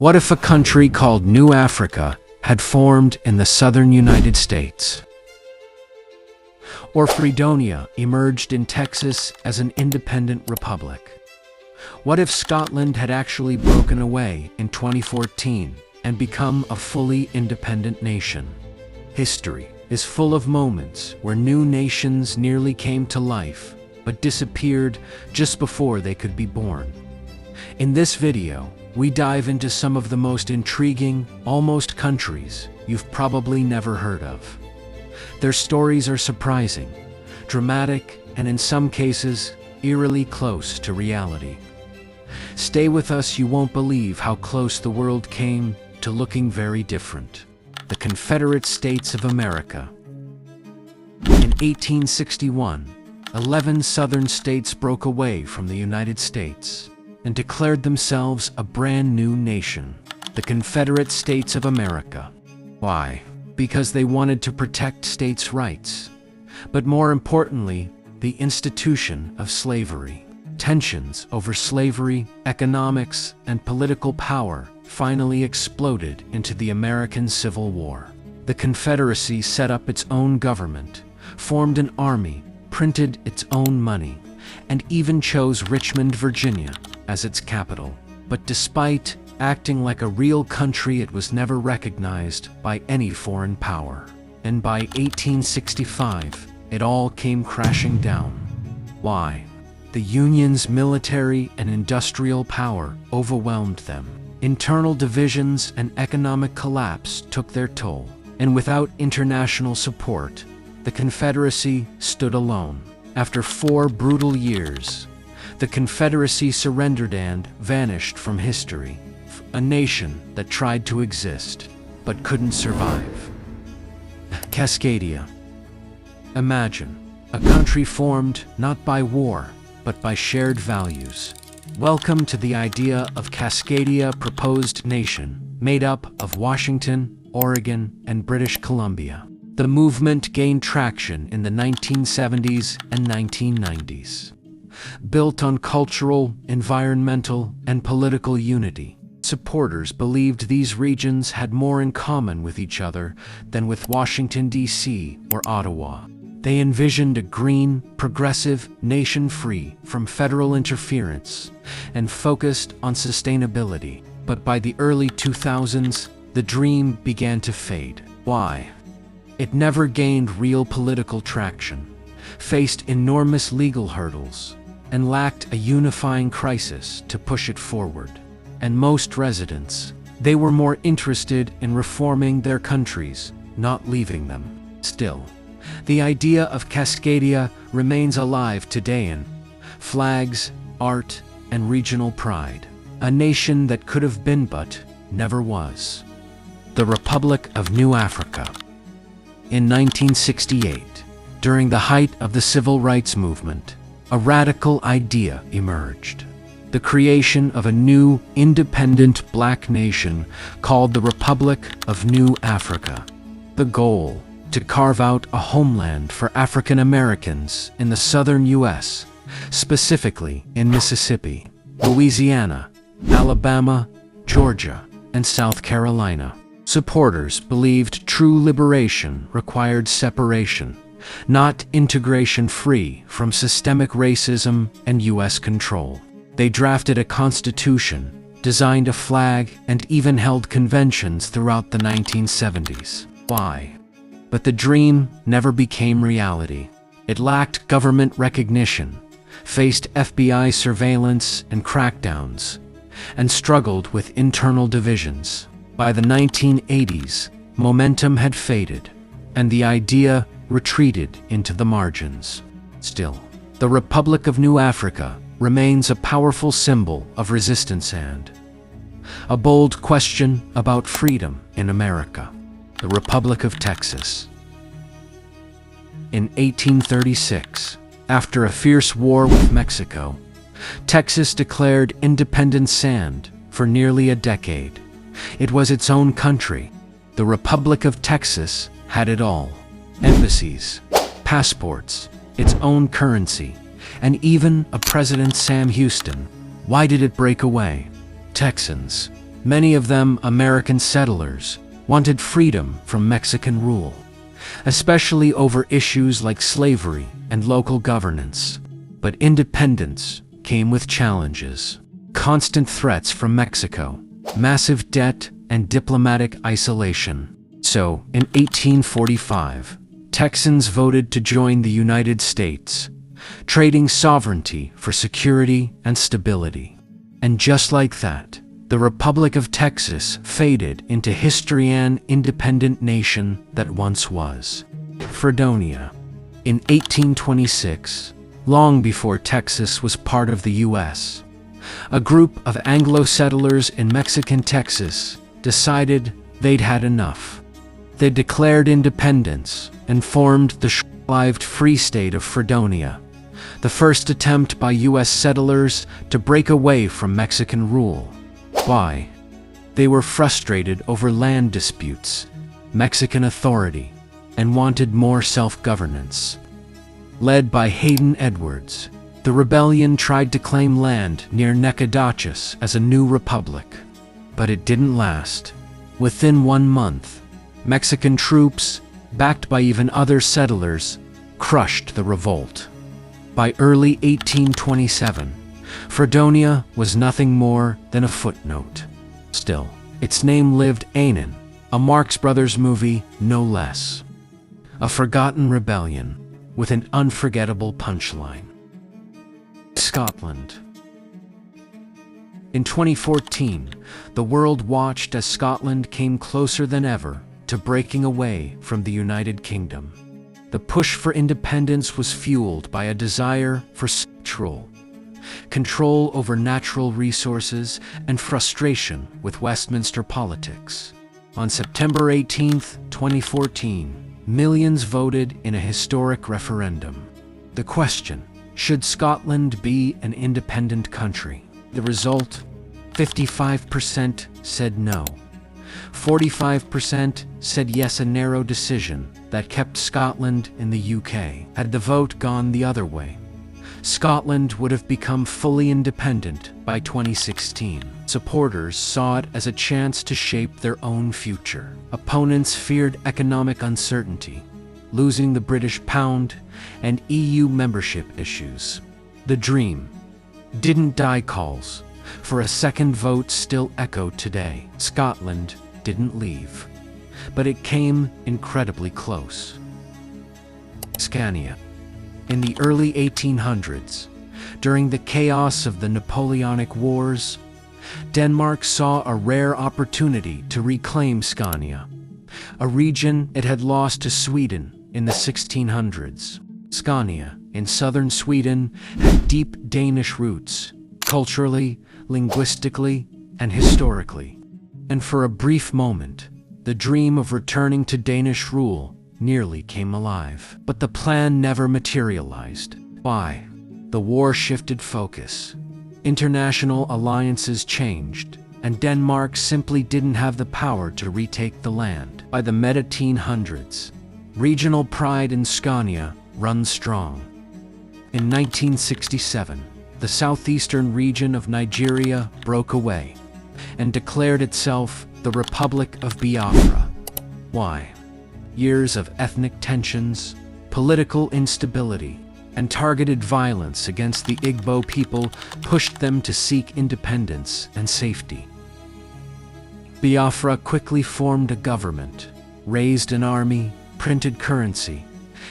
What if a country called New Africa had formed in the southern United States? Or Fredonia emerged in Texas as an independent republic? What if Scotland had actually broken away in 2014 and become a fully independent nation? History is full of moments where new nations nearly came to life, but disappeared just before they could be born. In this video, we dive into some of the most intriguing, almost countries you've probably never heard of. Their stories are surprising, dramatic, and in some cases, eerily close to reality. Stay with us, you won't believe how close the world came to looking very different. The Confederate States of America. In 1861, 11 southern states broke away from the United States and declared themselves a brand new nation, the Confederate States of America. Why? Because they wanted to protect states' rights, but more importantly, the institution of slavery. Tensions over slavery, economics, and political power finally exploded into the American Civil War. The Confederacy set up its own government, formed an army, printed its own money, and even chose Richmond, Virginia, as its capital. But despite acting like a real country, it was never recognized by any foreign power. And by 1865, it all came crashing down. Why? The Union's military and industrial power overwhelmed them. Internal divisions and economic collapse took their toll. And without international support, the Confederacy stood alone. After 4 brutal years, the Confederacy surrendered and vanished from history. A nation that tried to exist, but couldn't survive. Cascadia. Imagine a country formed not by war, but by shared values. Welcome to the idea of Cascadia proposed nation, made up of Washington, Oregon, and British Columbia. The movement gained traction in the 1970s and 1990s. Built on cultural, environmental, and political unity, supporters believed these regions had more in common with each other than with Washington, D.C. or Ottawa. They envisioned a green, progressive nation free from federal interference and focused on sustainability. But by the early 2000s, the dream began to fade. Why? It never gained real political traction, faced enormous legal hurdles, and lacked a unifying crisis to push it forward. And most residents, they were more interested in reforming their countries, not leaving them. Still, the idea of Cascadia remains alive today in flags, art, and regional pride. A nation that could have been but never was. The Republic of New Africa. In 1968, during the height of the Civil Rights Movement, a radical idea emerged. The creation of a new, independent black nation called the Republic of New Africa. The goal: to carve out a homeland for African Americans in the southern U.S., specifically in Mississippi, Louisiana, Alabama, Georgia, and South Carolina. Supporters believed true liberation required separation, not integration free from systemic racism and U.S. control. They drafted a constitution, designed a flag, and even held conventions throughout the 1970s. Why? But the dream never became reality. It lacked government recognition, faced FBI surveillance and crackdowns, and struggled with internal divisions. By the 1980s, momentum had faded, and the idea retreated into the margins. Still, the Republic of New Africa remains a powerful symbol of resistance and a bold question about freedom in America. The Republic of Texas. In 1836, after a fierce war with Mexico, Texas declared independence and, for nearly a decade, it was its own country. The Republic of Texas had it all: embassies, passports, its own currency, and even a President Sam Houston. Why did it break away? Texans, Many of them American settlers wanted freedom from Mexican rule, especially over issues like slavery and local governance. But independence came with challenges: constant threats from Mexico, massive debt, and diplomatic isolation. So, in 1845, Texans voted to join the United States, trading sovereignty for security and stability. And just like that, the Republic of Texas faded into history, an independent nation that once was. Fredonia. In 1826, long before Texas was part of the U.S., a group of Anglo settlers in Mexican Texas decided they'd had enough. They declared independence and formed the short-lived Free State of Fredonia, the first attempt by U.S. settlers to break away from Mexican rule. Why? They were frustrated over land disputes, Mexican authority, and wanted more self-governance. Led by Hayden Edwards, the rebellion tried to claim land near Nacogdoches as a new republic. But it didn't last. Within 1 month, Mexican troops, backed by even other settlers, crushed the revolt. By early 1827, Fredonia was nothing more than a footnote. Still, its name lived in a Marx Brothers movie, no less. A forgotten rebellion with an unforgettable punchline. Scotland. In 2014, the world watched as Scotland came closer than ever to breaking away from the United Kingdom. The push for independence was fueled by a desire for control over natural resources and frustration with Westminster politics. On September 18, 2014, millions voted in a historic referendum. The question: should Scotland be an independent country? The result: 55% said no. 45% said yes, a narrow decision that kept Scotland in the UK. Had the vote gone the other way, Scotland would have become fully independent by 2016. Supporters saw it as a chance to shape their own future. Opponents feared economic uncertainty, losing the British pound, and EU membership issues. The dream didn't die. Calls for a second vote still echo today. Scotland didn't leave, but it came incredibly close. SCANIA. In the early 1800s, during the chaos of the Napoleonic Wars, Denmark saw a rare opportunity to reclaim Scania, a region it had lost to Sweden in the 1600s. Scania, in southern Sweden, had deep Danish roots, culturally, linguistically, and historically. And for a brief moment, the dream of returning to Danish rule nearly came alive. But the plan never materialized. Why? The war shifted focus. International alliances changed, and Denmark simply didn't have the power to retake the land. By the mid-1800s, regional pride in Scania runs strong. In 1967, the southeastern region of Nigeria broke away and declared itself the Republic of Biafra. Why? Years of ethnic tensions, political instability, and targeted violence against the Igbo people pushed them to seek independence and safety. Biafra quickly formed a government, raised an army, printed currency,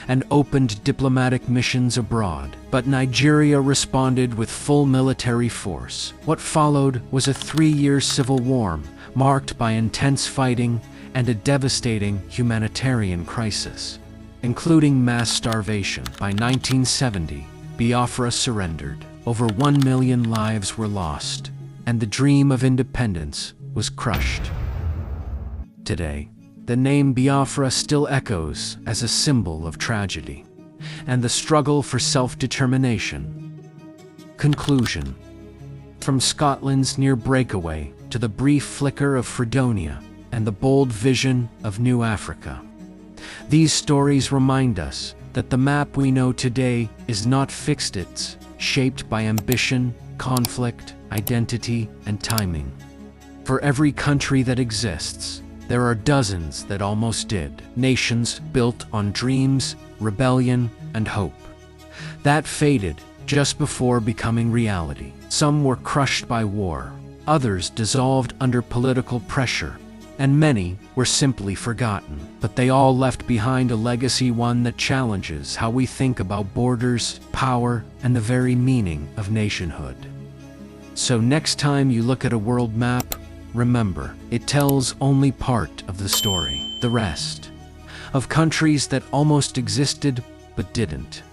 and opened diplomatic missions abroad. But Nigeria responded with full military force. What followed was a 3-year civil war marked by intense fighting and a devastating humanitarian crisis, including mass starvation. By 1970, Biafra surrendered. Over 1 million lives were lost, and the dream of independence was crushed. Today, the name Biafra still echoes as a symbol of tragedy and the struggle for self-determination. Conclusion. From Scotland's near breakaway to the brief flicker of Fredonia and the bold vision of New Africa, these stories remind us that the map we know today is not fixed. It's shaped by ambition, conflict, identity, and timing. For every country that exists, there are dozens that almost did. Nations built on dreams, rebellion, and hope. That faded just before becoming reality. Some were crushed by war, others dissolved under political pressure, and many were simply forgotten. But they all left behind a legacy, one that challenges how we think about borders, power, and the very meaning of nationhood. So next time you look at a world map, remember, it tells only part of the story. The rest of countries that almost existed but didn't.